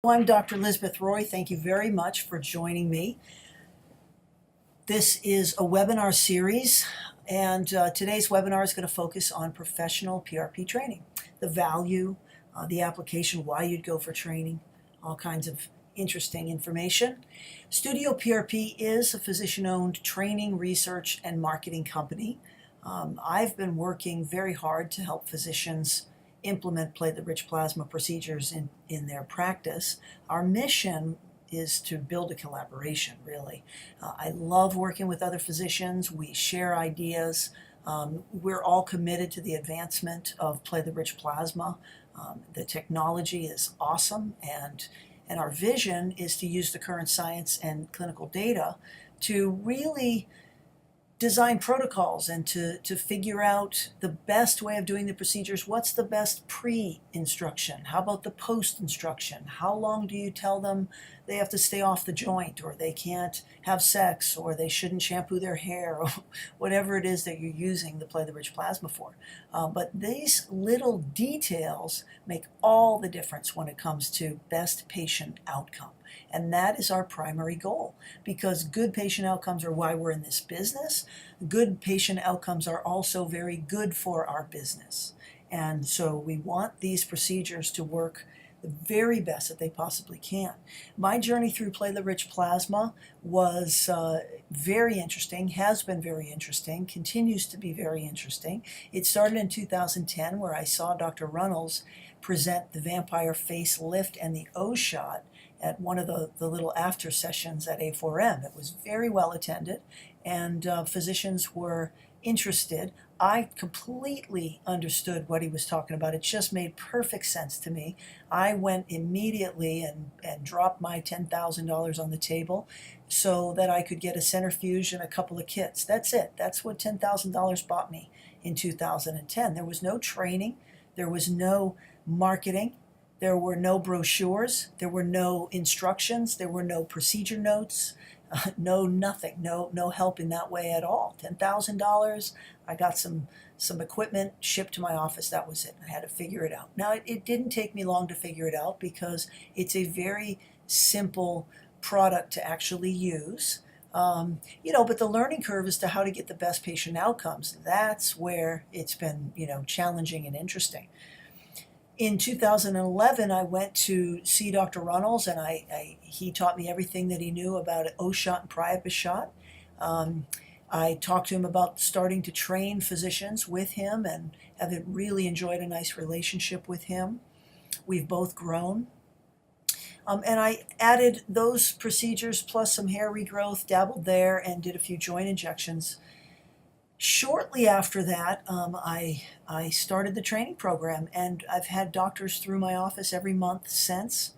I'm Dr. Elizabeth Roy. Thank you very much for joining me. This is a webinar series, and today's webinar is going to focus on professional PRP training, the value, the application, why you'd go for training, all kinds of interesting information. Studio PRP is a physician-owned training, research, and marketing company. I've been working very hard to help physicians implement platelet-rich plasma procedures in their practice. Our mission is to build a collaboration, really. I love working with other physicians. We share ideas. We're all committed to the advancement of platelet-rich plasma. The technology is awesome, and our vision is to use the current science and clinical data to really design protocols and to figure out the best way of doing the procedures. What's the best pre-instruction? How about the post-instruction? How long do you tell them they have to stay off the joint, or they can't have sex, or they shouldn't shampoo their hair, or whatever it is that you're using the platelet-rich plasma for? But these little details make all the difference when it comes to best patient outcome. And that is our primary goal, because good patient outcomes are why we're in this business. Good patient outcomes are also very good for our business. And so we want these procedures to work the very best that they possibly can. My journey through platelet-rich plasma was very interesting, has been very interesting, continues to be very interesting. It started in 2010, where I saw Dr. Runnels present the vampire face lift and the O shot at one of the little after sessions at A4M. It was very well attended, and physicians were interested. I completely understood what he was talking about. It just made perfect sense to me. I went immediately and dropped my $10,000 on the table so that I could get a centrifuge and a couple of kits. That's it. That's what $10,000 bought me in 2010. There was no training. There was no marketing. There were no brochures, there were no instructions, there were no procedure notes, no nothing, no help in that way at all. $10,000, I got some equipment shipped to my office, that was it. I had to figure it out. Now, it didn't take me long to figure it out, because it's a very simple product to actually use. But the learning curve as to how to get the best patient outcomes, that's where it's been, challenging and interesting. In 2011, I went to see Dr. Runnels, and he taught me everything that he knew about O-shot and priapus shot. I talked to him about starting to train physicians with him, and have really enjoyed a nice relationship with him. We've both grown. And I added those procedures plus some hair regrowth, dabbled there, and did a few joint injections. Shortly after that, I started the training program, and I've had doctors through my office every month since.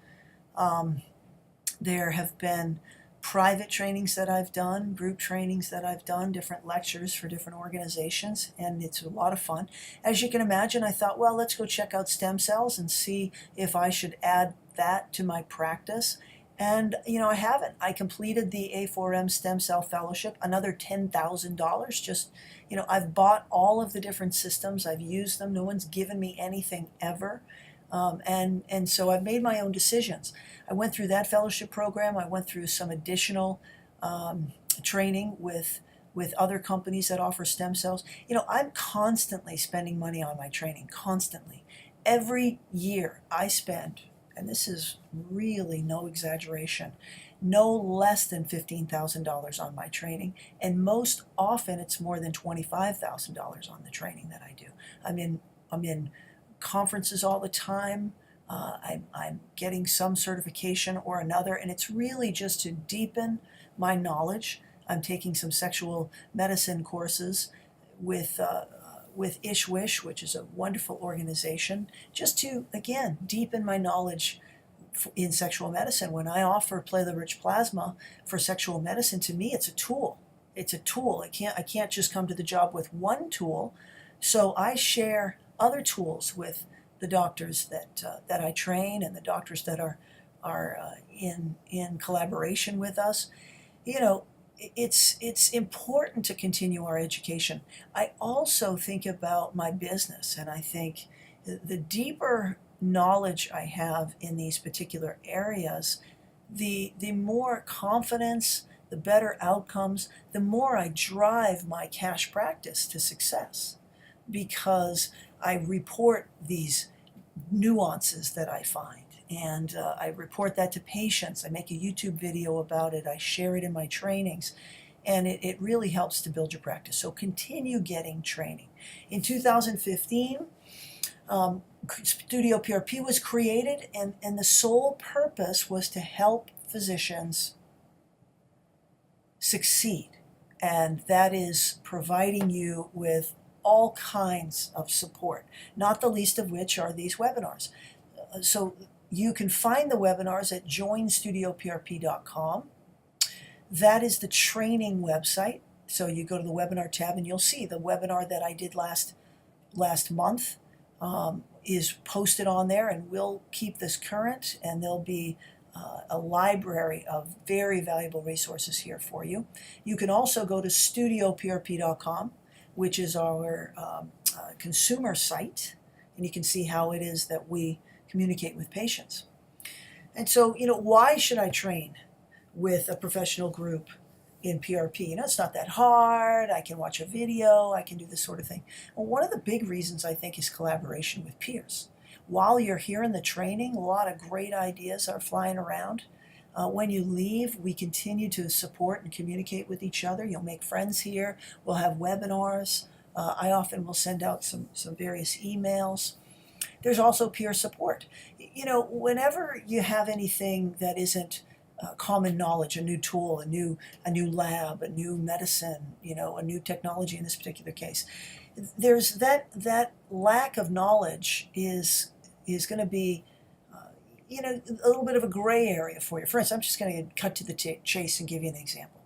There have been private trainings that I've done, group trainings that I've done, different lectures for different organizations, and it's a lot of fun. As you can imagine, I thought, well, let's go check out stem cells and see if I should add that to my practice. And, I haven't. I completed the A4M Stem Cell Fellowship, another $10,000. Just, I've bought all of the different systems. I've used them. No one's given me anything ever. And so I've made my own decisions. I went through that fellowship program. I went through some additional training with other companies that offer stem cells. I'm constantly spending money on my training, constantly. Every year I spend, and this is really no exaggeration, no less than $15,000 on my training, and most often it's more than $25,000 on the training that I do. I'm in conferences all the time. I'm getting some certification or another, and it's really just to deepen my knowledge. I'm taking some sexual medicine courses with IshWish, which is a wonderful organization, just to, again, deepen my knowledge in sexual medicine. When I offer platelet-rich plasma for sexual medicine, to me, it's a tool. It's a tool. I can't just come to the job with one tool. So I share other tools with the doctors that I train, and the doctors that are in collaboration with us. It's important to continue our education. I also think about my business, and I think the deeper knowledge I have in these particular areas, the more confidence, the better outcomes, the more I drive my cash practice to success, because I report these nuances that I find. And I report that to patients. I make a YouTube video about it. I share it in my trainings. And it really helps to build your practice. So continue getting training. In 2015, Studio PRP was created, and the sole purpose was to help physicians succeed. And that is providing you with all kinds of support, not the least of which are these webinars. So you can find the webinars at joinstudioprp.com. That is the training website. So you go to the webinar tab and you'll see the webinar that I did last month is posted on there, and we'll keep this current, and there'll be a library of very valuable resources here for you. You can also go to studioprp.com, which is our consumer site, and you can see how it is that we communicate with patients. And so, why should I train with a professional group in PRP? It's not that hard. I can watch a video. I can do this sort of thing. Well, one of the big reasons I think is collaboration with peers. While you're here in the training, a lot of great ideas are flying around. When you leave, we continue to support and communicate with each other. You'll make friends here. We'll have webinars. I often will send out some various emails. There's also peer support. Whenever you have anything that isn't common knowledge, a new tool, a new lab, a new medicine, a new technology in this particular case, there's that lack of knowledge is going to be a little bit of a gray area for you. For instance, I'm just going to cut to the chase and give you an example.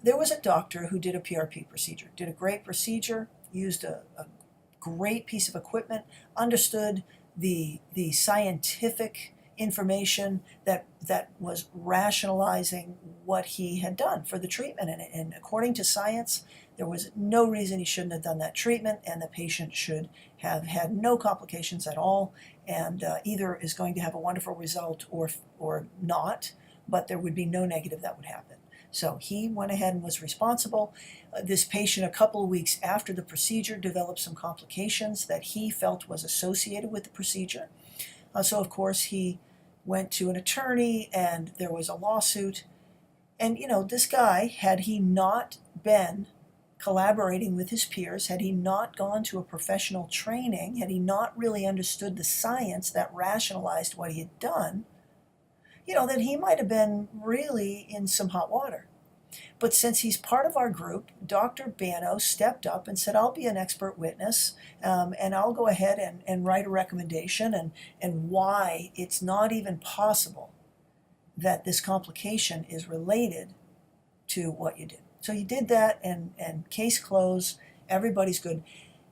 There was a doctor who did a PRP procedure, did a great procedure, used a great piece of equipment, understood the scientific information that was rationalizing what he had done for the treatment. And according to science, there was no reason he shouldn't have done that treatment, and the patient should have had no complications at all, and either is going to have a wonderful result or not, but there would be no negative that would happen. So he went ahead and was responsible. This patient, a couple of weeks after the procedure, developed some complications that he felt was associated with the procedure. So of course he went to an attorney, and there was a lawsuit. And this guy, had he not been collaborating with his peers, had he not gone to a professional training, had he not really understood the science that rationalized what he had done, then he might have been really in some hot water. But since he's part of our group, Dr. Bano stepped up and said, I'll be an expert witness, and I'll go ahead and write a recommendation and why it's not even possible that this complication is related to what you did. So you did that, and case closed, everybody's good.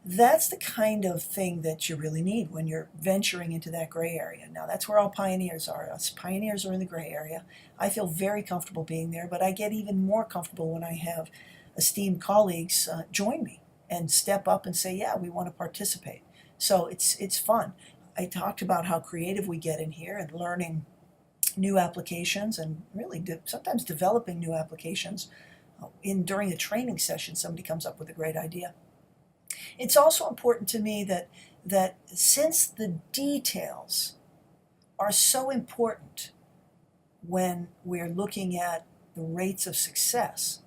That's the kind of thing that you really need when you're venturing into that gray area. Now, that's where all pioneers are. Us pioneers are in the gray area. I feel very comfortable being there, but I get even more comfortable when I have esteemed colleagues join me and step up and say, yeah, we want to participate. So it's fun. I talked about how creative we get in here and learning new applications, and really sometimes developing new applications. During a training session, somebody comes up with a great idea. It's also important to me that since the details are so important when we're looking at the rates of success,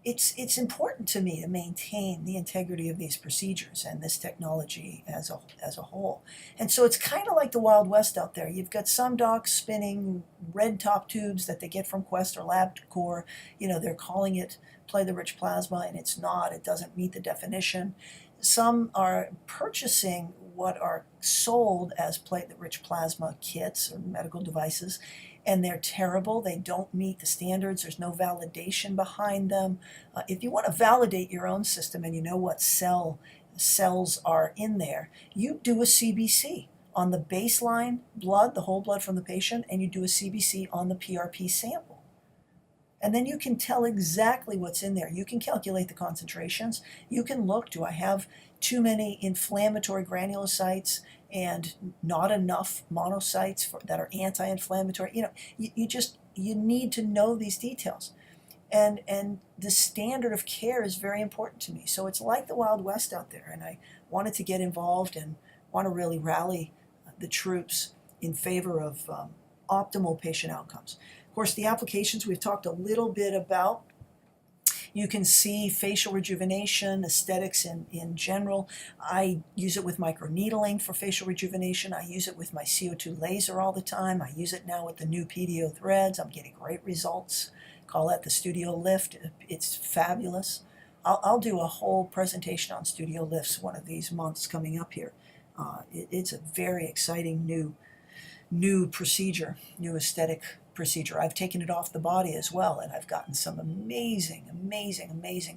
it's important to me to maintain the integrity of these procedures and this technology as a whole. And so it's kind of like the Wild West out there. You've got some docs spinning red top tubes that they get from Quest or LabCorp. They're calling it platelet-rich plasma, and it's not. It doesn't meet the definition. Some are purchasing what are sold as platelet-rich plasma kits or medical devices, and they're terrible. They don't meet the standards. There's no validation behind them. If you want to validate your own system and you know what cells are in there, you do a CBC on the baseline blood, the whole blood from the patient, and you do a CBC on the PRP sample. And then you can tell exactly what's in there. You can calculate the concentrations. You can look, do I have too many inflammatory granulocytes and not enough monocytes that are anti-inflammatory? You need to know these details. And the standard of care is very important to me. So it's like the Wild West out there, and I wanted to get involved and want to really rally the troops in favor of optimal patient outcomes. Of course, the applications we've talked a little bit about. You can see facial rejuvenation, aesthetics in general. I use it with microneedling for facial rejuvenation. I use it with my CO2 laser all the time. I use it now with the new PDO threads. I'm getting great results. Call that the Studio Lift. It's fabulous. I'll do a whole presentation on Studio Lifts one of these months coming up here. It's a very exciting new procedure, new aesthetic procedure. I've taken it off the body as well, and I've gotten some amazing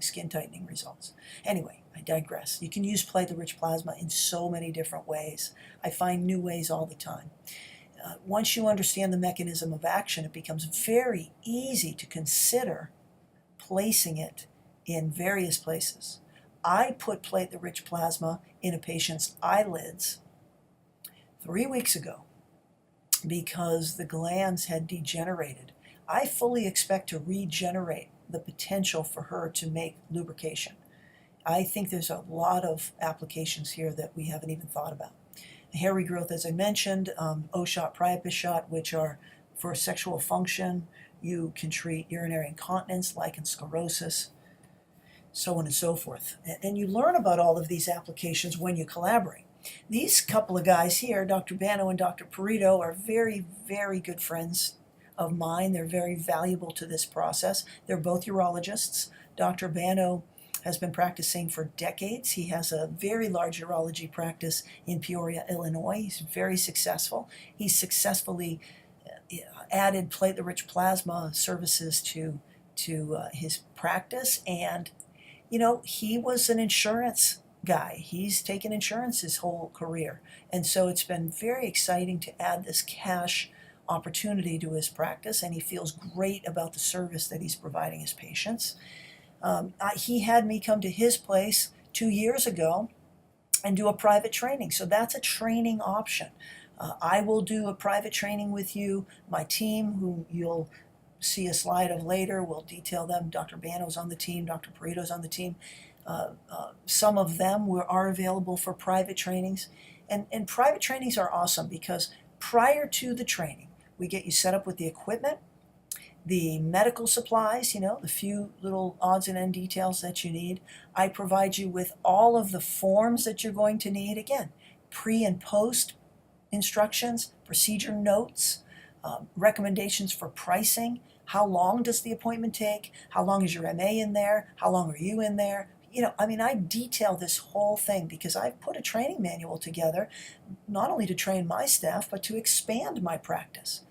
skin tightening results. Anyway, I digress. You can use platelet-rich plasma in so many different ways. I find new ways all the time. Once you understand the mechanism of action, it becomes very easy to consider placing it in various places. I put platelet-rich plasma in a patient's eyelids 3 weeks ago because the glands had degenerated. I fully expect to regenerate the potential for her to make lubrication. I think there's a lot of applications here that we haven't even thought about. Hair regrowth, as I mentioned, O-shot, priapus shot, which are for sexual function. You can treat urinary incontinence, lichen sclerosis, so on and so forth. And you learn about all of these applications when you collaborate. These couple of guys here, Dr. Bano and Dr. Perito, are very, very good friends of mine. They're very valuable to this process. They're both urologists. Dr. Bano has been practicing for decades. He has a very large urology practice in Peoria, Illinois. He's very successful. He's successfully added platelet-rich plasma services to his practice. And, he was an insurance guy. He's taken insurance his whole career. And so it's been very exciting to add this cash opportunity to his practice, and he feels great about the service that he's providing his patients. He had me come to his place 2 years ago and do a private training. So that's a training option. I will do a private training with you. My team, who you'll see a slide of later, will detail them. Dr. Bano's on the team, Dr. Perito's on the team. Some of them are available for private trainings. And private trainings are awesome because prior to the training, we get you set up with the equipment, the medical supplies, the few little odds and end details that you need. I provide you with all of the forms that you're going to need. Again, pre and post instructions, procedure notes, recommendations for pricing. How long does the appointment take? How long is your MA in there? How long are you in there? I detail this whole thing because I've put a training manual together, not only to train my staff, but to expand my practice.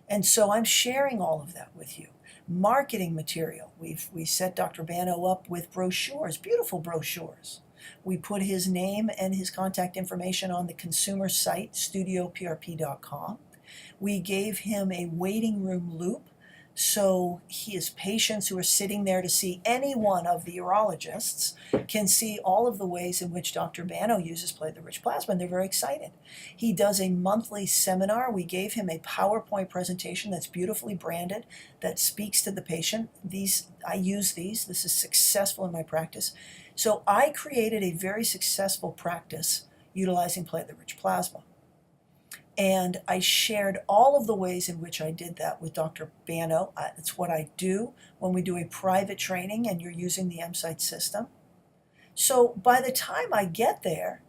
And so I'm sharing all of that with you. Marketing material. We set Dr. Bano up with brochures, beautiful brochures. We put his name and his contact information on the consumer site, studioprp.com. We gave him a waiting room loop, so his patients who are sitting there to see any one of the urologists can see all of the ways in which Dr. Bano uses platelet-rich plasma, and they're very excited. He does a monthly seminar. We gave him a PowerPoint presentation that's beautifully branded, that speaks to the patient. I use these. This is successful in my practice. So I created a very successful practice utilizing platelet-rich plasma. And I shared all of the ways in which I did that with Dr. Bano. It's what I do when we do a private training and you're using the M-Site system. So by the time I get there,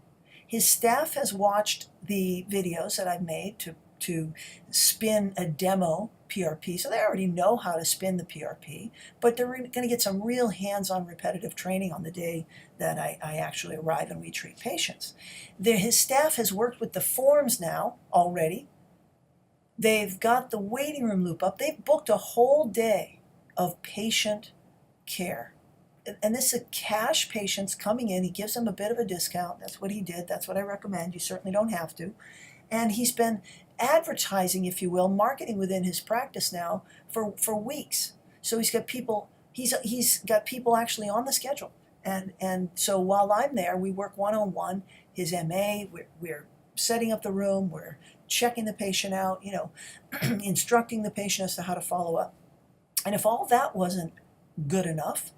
his staff has watched the videos that I've made to spin a demo PRP. So they already know how to spin the PRP, but they're going to get some real hands-on repetitive training on the day that I actually arrive and we treat patients. His staff has worked with the forms now already. They've got the waiting room loop up. They've booked a whole day of patient care. And this is cash patients coming in. He gives them a bit of a discount. That's what he did. That's what I recommend. You certainly don't have to. And he's been advertising, if you will, marketing within his practice now for weeks. So he's got people actually on the schedule. And so while I'm there, we work one-on-one, his MA, we're setting up the room, we're checking the patient out, instructing the patient as to how to follow up. And if all that wasn't good enough,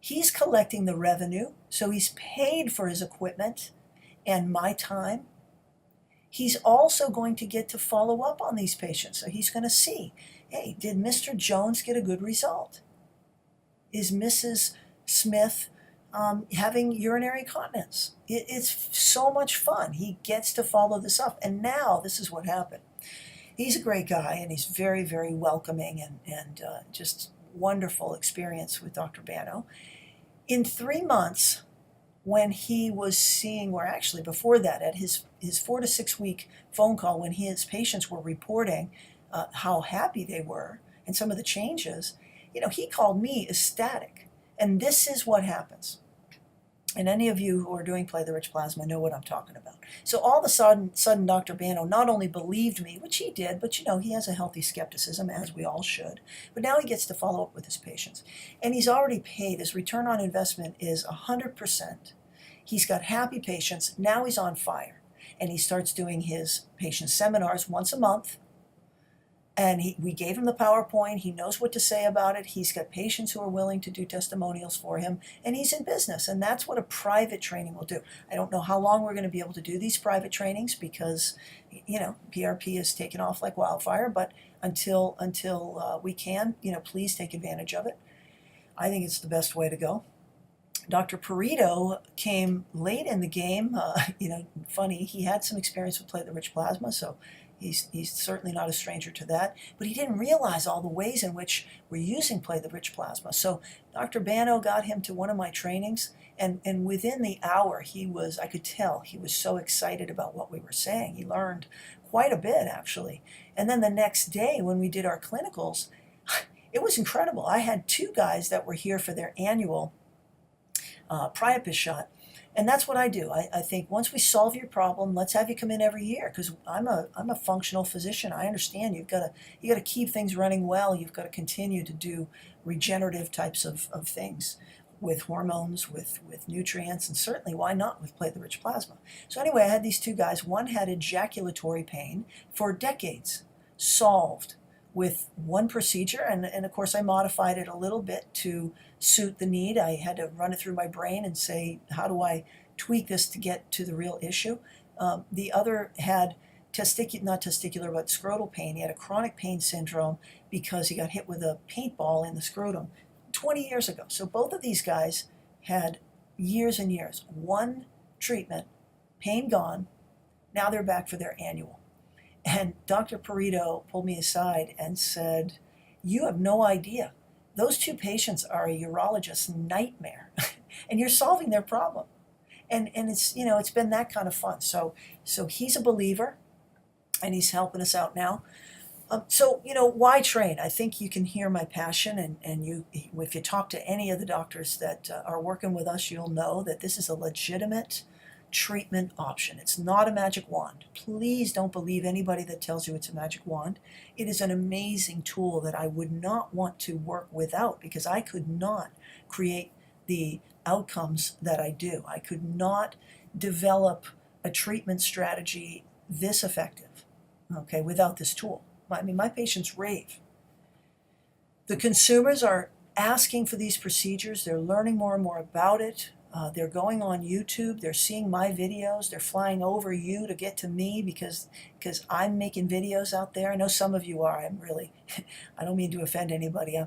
he's collecting the revenue, so he's paid for his equipment and my time. He's also going to get to follow up on these patients. So he's going to see, hey, did Mr. Jones get a good result? Is Mrs. Smith having urinary incontinence? It's so much fun. He gets to follow this up. And now this is what happened. He's a great guy, and he's very, very welcoming and just wonderful experience with Dr. Bano. In 3 months, when he was seeing, or actually before that, at his 4 to 6 week phone call, when his patients were reporting how happy they were and some of the changes, he called me ecstatic. And this is what happens. And any of you who are doing Play the Rich Plasma know what I'm talking about. So all of a sudden Dr. Bano not only believed me, which he did, but he has a healthy skepticism, as we all should. But now he gets to follow up with his patients. And he's already paid. His return on investment is 100%. He's got happy patients. Now he's on fire. And he starts doing his patient seminars once a month. And we gave him the PowerPoint. He knows what to say about it. He's got patients who are willing to do testimonials for him, and he's in business. And that's what a private training will do. I don't know how long we're going to be able to do these private trainings because, PRP is taken off like wildfire. But until we can, please take advantage of it. I think it's the best way to go. Dr. Perito came late in the game. Funny, he had some experience with Play the Rich Plasma, so he's certainly not a stranger to that. But he didn't realize all the ways in which we're using Play the Rich Plasma. So Dr. Bano got him to one of my trainings, and within the hour, I could tell he was so excited about what we were saying. He learned quite a bit, actually. And then the next day, when we did our clinicals, it was incredible. I had 2 guys that were here for their annual priapus shot. And that's what I do. I think once we solve your problem, let's have you come in every year, because I'm a functional physician. I understand you got to keep things running well. You've got to continue to do regenerative types of things with hormones, with nutrients, and certainly why not with Play the Rich Plasma. So anyway, I had these 2 guys. One had ejaculatory pain for decades, solved with one procedure, and of course I modified it a little bit to suit the need. I had to run it through my brain and say, how do I tweak this to get to the real issue? The other had not testicular, but scrotal pain. He had a chronic pain syndrome because he got hit with a paintball in the scrotum 20 years ago. So both of these guys had years and years. One treatment, pain gone, now they're back for their annual. And Dr. Perito pulled me aside and said, you have no idea. Those 2 patients are a urologist's nightmare, and you're solving their problem. And it's, it's been that kind of fun. So he's a believer, and he's helping us out now. Why train? I think you can hear my passion, and if you talk to any of the doctors that are working with us, you'll know that this is a legitimate treatment option. It's not a magic wand. Please don't believe anybody that tells you it's a magic wand. It is an amazing tool that I would not want to work without, because I could not create the outcomes that I do. I could not develop a treatment strategy this effective, without this tool. My patients rave. The consumers are asking for these procedures. They're learning more and more about it. They're going on YouTube. They're seeing my videos. They're flying over you to get to me because I'm making videos out there. I know some of you are. I don't mean to offend anybody.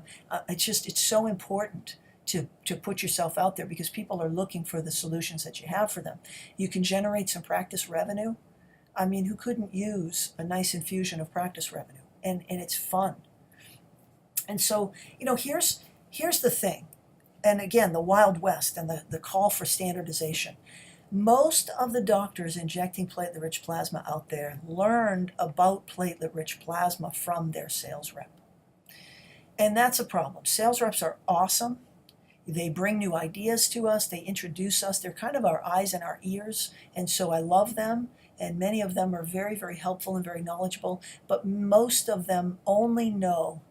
It's so important to put yourself out there, because people are looking for the solutions that you have for them. You can generate some practice revenue. Who couldn't use a nice infusion of practice revenue? And it's fun. And so, here's the thing. And again, the Wild West and the call for standardization. Most of the doctors injecting platelet-rich plasma out there learned about platelet-rich plasma from their sales rep. And that's a problem. Sales reps are awesome. They bring new ideas to us. They introduce us. They're kind of our eyes and our ears. And so I love them. And many of them are very, very helpful and very knowledgeable. But most of them only know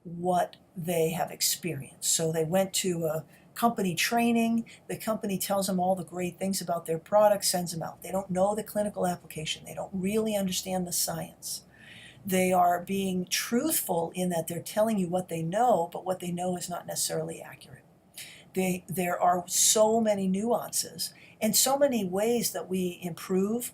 what they have experienced. So they went to a company training, the company tells them all the great things about their product, sends them out. They don't know the clinical application. They don't really understand the science. They are being truthful in that they're telling you what they know, but what they know is not necessarily accurate. There are so many nuances and so many ways that we improve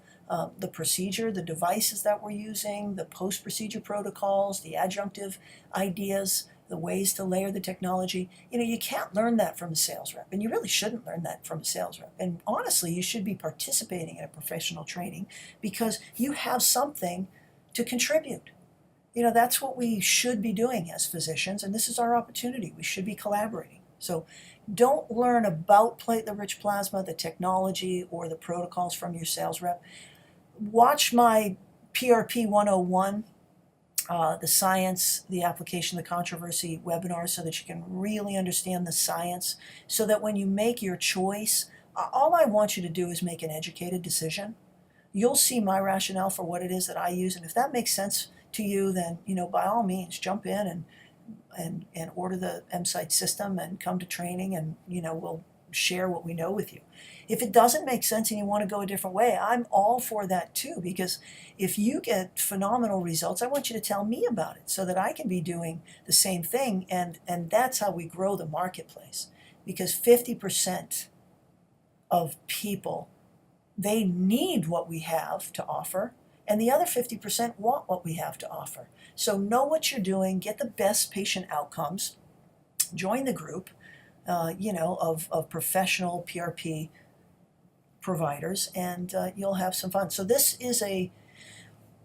the procedure, the devices that we're using, the post-procedure protocols, the adjunctive ideas, the ways to layer the technology. You can't learn that from a sales rep, and you really shouldn't learn that from a sales rep. And honestly, you should be participating in a professional training because you have something to contribute. That's what we should be doing as physicians, and this is our opportunity. We should be collaborating. So don't learn about platelet-rich plasma, the technology, or the protocols from your sales rep. Watch my PRP 101, the science, the application, the controversy webinar so that you can really understand the science, so that when you make your choice, all I want you to do is make an educated decision. You'll see my rationale for what it is that I use, and if that makes sense to you, then by all means jump in and order the MSite system and come to training, and we'll share what we know with you. If it doesn't make sense and you want to go a different way, I'm all for that too, because if you get phenomenal results, I want you to tell me about it so that I can be doing the same thing, and that's how we grow the marketplace. Because 50% of people, they need what we have to offer, and the other 50% want what we have to offer. So know what you're doing, get the best patient outcomes, join the group, of professional PRP providers, and you'll have some fun. So this is a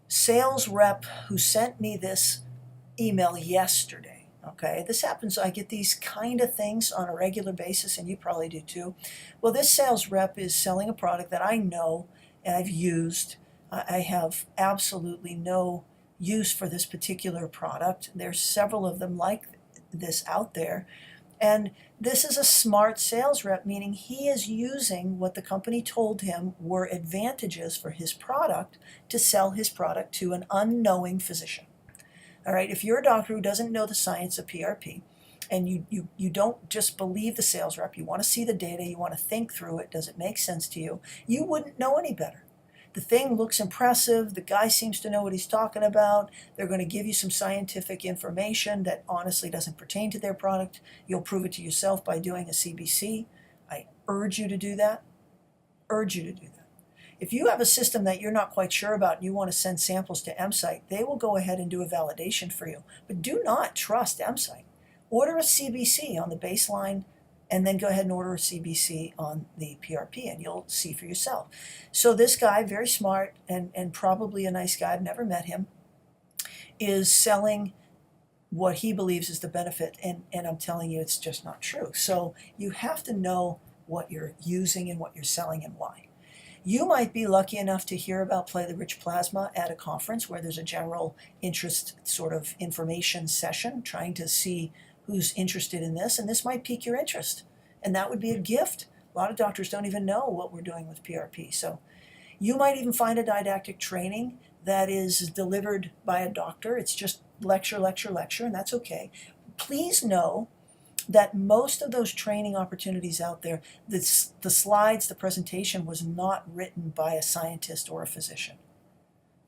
sales rep who sent me this email yesterday. Okay, this happens, I get these kind of things on a regular basis, and you probably do too. Well, this sales rep is selling a product that I know and I've used. I have absolutely no use for this particular product. There's several of them like this out there. And this is a smart sales rep, meaning he is using what the company told him were advantages for his product to sell his product to an unknowing physician. All right, if you're a doctor who doesn't know the science of PRP, and you don't just believe the sales rep, you want to see the data, you want to think through it, does it make sense to you, you wouldn't know any better. The thing looks impressive, the guy seems to know what he's talking about, they're going to give you some scientific information that honestly doesn't pertain to their product. You'll prove it to yourself by doing a CBC. I urge you to do that. If you have a system that you're not quite sure about and you want to send samples to MSite, they will go ahead and do a validation for you. But do not trust MSite. Order a CBC on the baseline, and then go ahead and order a CBC on the PRP, and you'll see for yourself. So this guy, very smart and probably a nice guy, I've never met him, is selling what he believes is the benefit, and I'm telling you it's just not true. So you have to know what you're using and what you're selling and why. You might be lucky enough to hear about platelet-rich plasma at a conference where there's a general interest sort of information session, trying to see who's interested in this, and this might pique your interest, and that would be a gift. A lot of doctors don't even know what we're doing with PRP. So you might even find a didactic training that is delivered by a doctor. It's just lecture, and that's okay. Please know that most of those training opportunities out there, the slides, the presentation was not written by a scientist or a physician.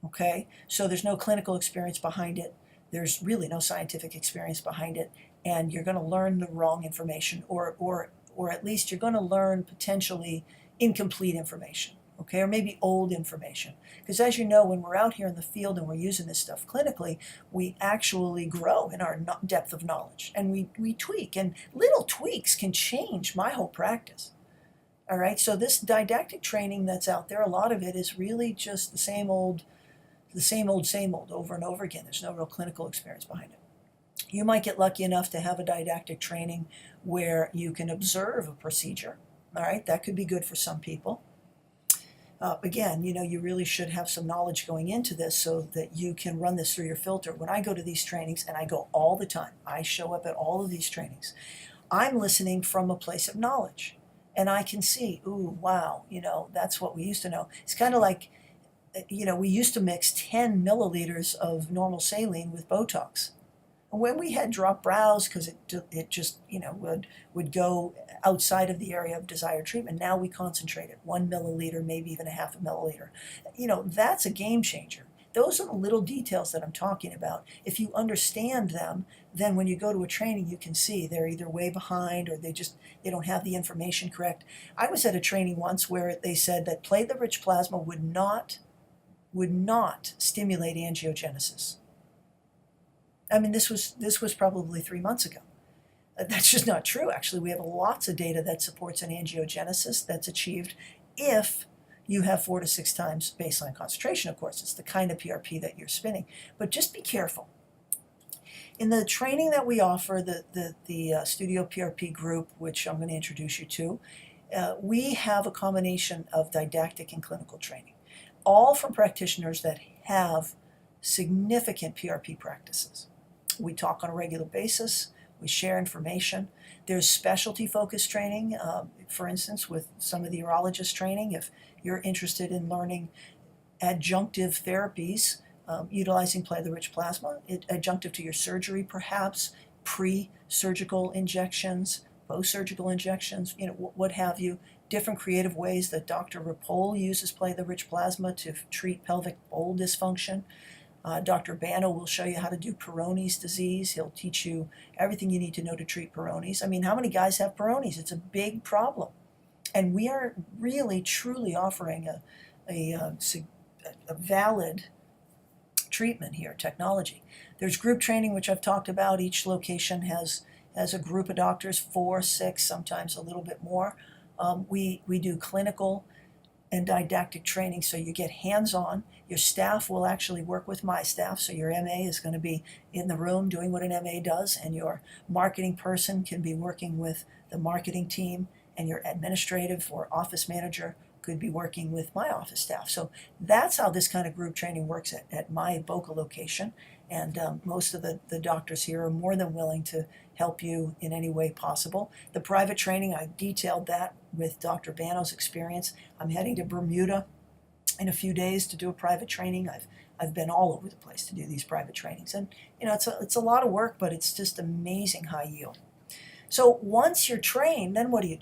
Okay? So there's no clinical experience behind it. There's really no scientific experience behind it, and you're going to learn the wrong information, or at least you're going to learn potentially incomplete information, okay, or maybe old information. Because as you know, when we're out here in the field and we're using this stuff clinically, we actually grow in our depth of knowledge, and we tweak, and little tweaks can change my whole practice. All right, so this didactic training that's out there, a lot of it is really just the same old over and over again. There's no real clinical experience behind it. You might get lucky enough to have a didactic training where you can observe a procedure. All right, that could be good for some people. Again, you really should have some knowledge going into this so that you can run this through your filter. When I go to these trainings, and I go all the time, I show up at all of these trainings, I'm listening from a place of knowledge. And I can see, ooh, wow, that's what we used to know. It's kind of like, we used to mix 10 milliliters of normal saline with Botox. When we had drop brows, because it just would go outside of the area of desired treatment, now we concentrate at 1 milliliter, maybe even a half a milliliter. That's a game changer. Those are the little details that I'm talking about. If you understand them, then when you go to a training, you can see they're either way behind or they don't have the information correct. I was at a training once where they said that platelet-rich plasma would not stimulate angiogenesis. I mean, this was probably 3 months ago. That's just not true. Actually, we have lots of data that supports an angiogenesis that's achieved if you have 4 to 6 times baseline concentration. Of course, it's the kind of PRP that you're spinning, but just be careful. In the training that we offer, the Studio PRP Group, which I'm going to introduce you to, we have a combination of didactic and clinical training, all from practitioners that have significant PRP practices. We talk on a regular basis. We share information. There's specialty focused training, for instance, with some of the urologist training. If you're interested in learning adjunctive therapies, utilizing platelet-rich plasma, adjunctive to your surgery perhaps, pre-surgical injections, post-surgical injections, what have you, different creative ways that Dr. Rapole uses platelet-rich plasma to treat pelvic bowl dysfunction. Dr. Bano will show you how to do Peyronie's disease. He'll teach you everything you need to know to treat Peyronie's. I mean, how many guys have Peyronie's? It's a big problem. And we are really, truly offering a valid treatment here, technology. There's group training, which I've talked about. Each location has a group of doctors, 4, 6, sometimes a little bit more. We do clinical and didactic training, so you get hands-on. Your staff will actually work with my staff, so your MA is going to be in the room doing what an MA does, and your marketing person can be working with the marketing team, and your administrative or office manager could be working with my office staff. So that's how this kind of group training works at my Boca location, and most of the doctors here are more than willing to help you in any way possible. The private training, I detailed that with Dr. Bano's experience. I'm heading to Bermuda in a few days to do a private training. I've been all over the place to do these private trainings, and it's a lot of work, but it's just amazing high yield. So once you're trained, then what do?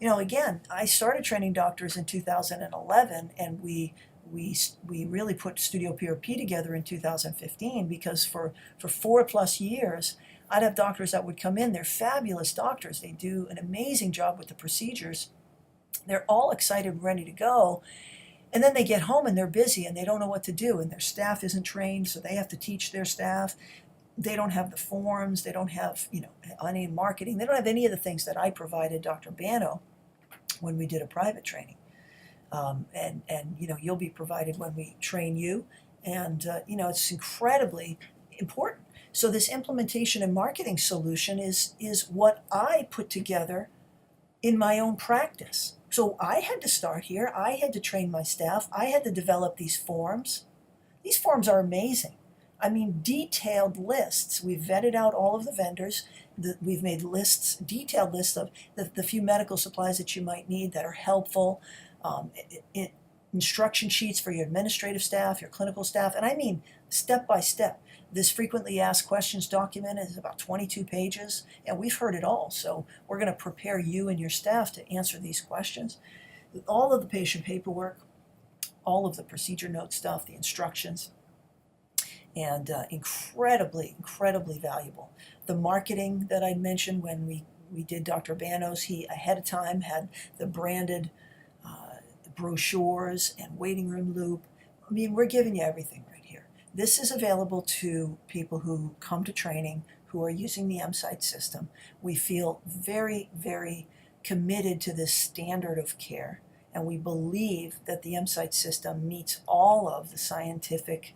Again, I started training doctors in 2011, and we really put Studio PRP together in 2015 because for 4+ years, I'd have doctors that would come in. They're fabulous doctors. They do an amazing job with the procedures. They're all excited and ready to go. And then they get home and they're busy and they don't know what to do, and their staff isn't trained, so they have to teach their staff. They don't have the forms. They don't have, any marketing. They don't have any of the things that I provided Dr. Bano when we did a private training. And you'll be provided when we train you. And, it's incredibly important. So this implementation and marketing solution is what I put together in my own practice. So I had to start here. I had to train my staff. I had to develop these forms. These forms are amazing. I mean, detailed lists. We've vetted out all of the vendors. We've made lists, detailed lists of the few medical supplies that you might need that are helpful. Instruction sheets for your administrative staff, your clinical staff, and I mean step by step. This frequently asked questions document is about 22 pages, and we've heard it all. So we're going to prepare you and your staff to answer these questions. All of the patient paperwork, all of the procedure note stuff, the instructions, and incredibly, incredibly valuable. The marketing that I mentioned when we did Dr. Bano's, he ahead of time had the branded brochures and waiting room loop. I mean, we're giving you everything right here. This is available to people who come to training who are using the MSITE system. We feel very, very committed to this standard of care, and we believe that the MSITE system meets all of the scientific,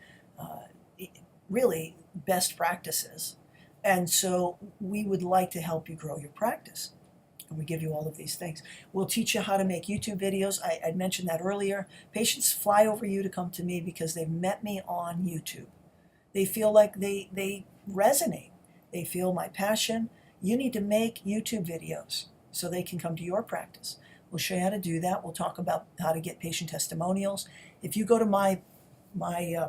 really best practices. And so we would like to help you grow your practice. And we give you all of these things. We'll teach you how to make YouTube videos. I mentioned that earlier. Patients fly over you to come to me because they've met me on YouTube. They feel like they resonate. They feel my passion. You need to make YouTube videos so they can come to your practice. We'll show you how to do that. We'll talk about how to get patient testimonials. If you go to my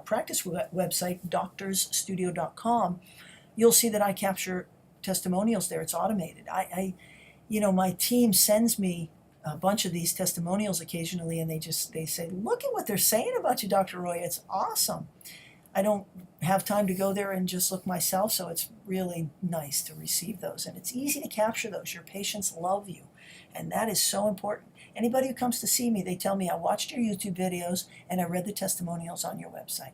practice website, doctorsstudio.com, you'll see that I capture testimonials there. It's automated. My team sends me a bunch of these testimonials occasionally, and they say, look at what they're saying about you, Dr. Roy. It's awesome. I don't have time to go there and just look myself, so it's really nice to receive those. And it's easy to capture those. Your patients love you, and that is so important. Anybody who comes to see me, they tell me, I watched your YouTube videos and I read the testimonials on your website.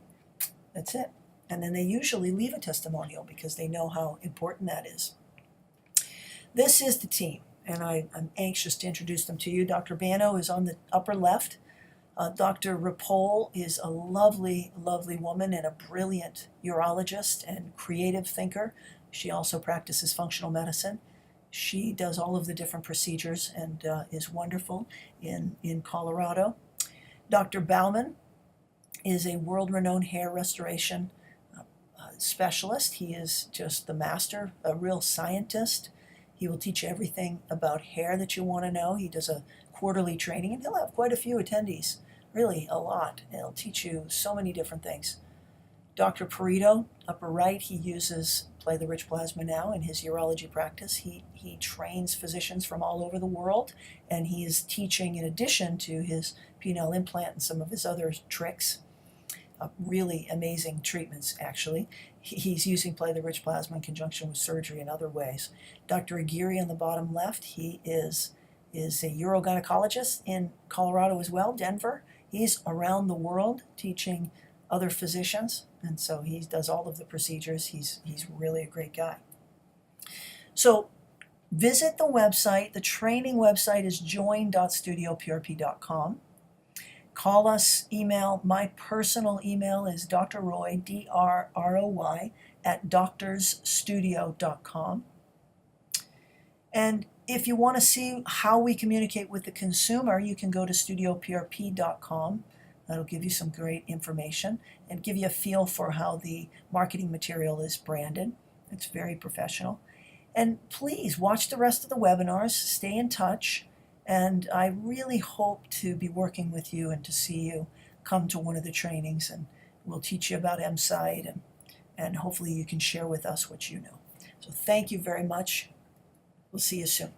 That's it. And then they usually leave a testimonial because they know how important that is. This is the team, and I'm anxious to introduce them to you. Dr. Bano is on the upper left. Dr. Rapole is a lovely, lovely woman and a brilliant urologist and creative thinker. She also practices functional medicine. She does all of the different procedures and is wonderful in Colorado. Dr. Bauman is a world-renowned hair restoration specialist. He is just the master, a real scientist. He will teach you everything about hair that you want to know. He does a quarterly training, and he'll have quite a few attendees, really a lot. And he'll teach you so many different things. Dr. Perito, upper right, he uses Play the Rich Plasma now in his urology practice. He trains physicians from all over the world, and he is teaching, in addition to his penile implant and some of his other tricks, really amazing treatments, actually. He's using Play the Rich Plasma in conjunction with surgery in other ways. Dr. Aguirre on the bottom left, he is a urogynecologist in Colorado as well, Denver. He's around the world teaching other physicians, and so he does all of the procedures. He's really a great guy. So visit the website. The training website is join.studioprp.com. Call us, email. My personal email is drroy, DRROY, @doctorsstudio.com. And if you want to see how we communicate with the consumer, you can go to studioprp.com. That'll give you some great information and give you a feel for how the marketing material is branded. It's very professional. And please watch the rest of the webinars, stay in touch, and I really hope to be working with you and to see you come to one of the trainings, and we'll teach you about MSite, and hopefully you can share with us what you know. So thank you very much. We'll see you soon.